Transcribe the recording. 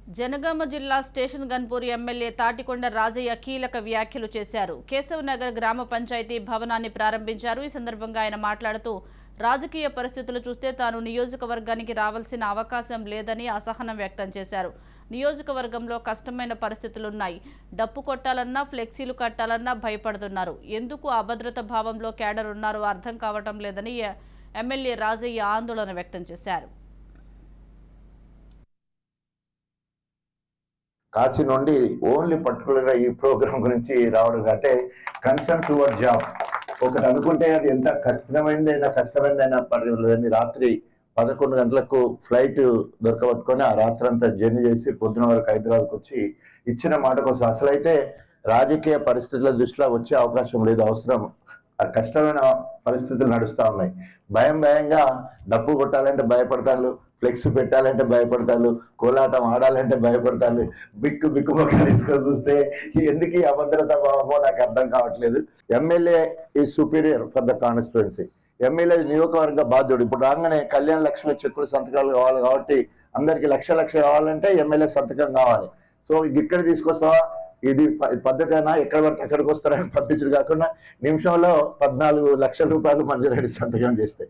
జనగామ జిల్లా station Ghanpur MLA Tatikonda Rajaiah కీలక వ్యాఖ్యలు చేశారు. కేశవనగర్ గ్రామ పంచాయతీ భవనాన్ని ప్రారంభించారు. ఈ సందర్భంగా ఆయన మాట్లాడుతూ రాజకీయ పరిస్థితులు చూస్తే తాను నియోజకవర్గానికి రావాల్సిన అవకాశం లేదని అసహనం వ్యక్తం చేశారు. నియోజకవర్గంలో కష్టమైన పరిస్థితులున్నాయి. డప్పు కొట్టాలన్నా ఫ్లెక్సీలు కట్టాలన్నా భయపడుతున్నారు. ఎందుకు అభద్రత భావంలో క్యాడర్ ఉన్నారో అర్థం కావటం లేదని ఎమ్మెల్యే రాజయ్య ఆందోళన వ్యక్తం చేశారు. కాశీ నుండి ఓన్లీ పర్టికులర్గా ఈ ప్రోగ్రామ్ గురించి రావడం అంటే కన్సర్న్ టువర్డ్ జాబ్. ఒకటి అనుకుంటే అది ఎంత కష్టమైందైనా పర్వాలేదని రాత్రి 11 గంటలకు ఫ్లైట్ దొరకబట్టుకొని ఆ రాత్రి అంతా జర్నీ చేసి పొద్దున వరకు హైదరాబాద్కి వచ్చి ఇచ్చిన మాట కోసం అసలైతే రాజకీయ పరిస్థితుల దృష్టిలో వచ్చే అవకాశం లేదు. అవసరం కష్టమైన పరిస్థితులు నడుస్తూ ఉన్నాయి. భయంగా డబ్బు కొట్టాలంటే భయపడతారు, ఫ్లెక్స్ పెట్టాలంటే భయపడతారు, కోలాటం ఆడాలంటే భయపడతారు. బిక్కు మొక్కలు తీసుకొని చూస్తే ఎందుకు ఈ అభద్రత భావమో నాకు అర్థం కావట్లేదు. MLA is superior for the constituency. MLA నియోజకవర్గ బాధ్యుడు. ఇప్పుడు రాగానే కళ్యాణ లక్ష్మి చెక్కులు సంతకాలు కావాలి కాబట్టి అందరికి లక్ష కావాలంటే ఎమ్మెల్యే సంతకం కావాలి. సో ఇక్కడ తీసుకొస్తావా, ఇది పద్ధతి అయినా ఎక్కడ పడితే అక్కడికి వస్తారని పంపించడు కాకుండా నిమిషంలో 14 లక్షల రూపాయలు మంజూరు సంతకం చేస్తే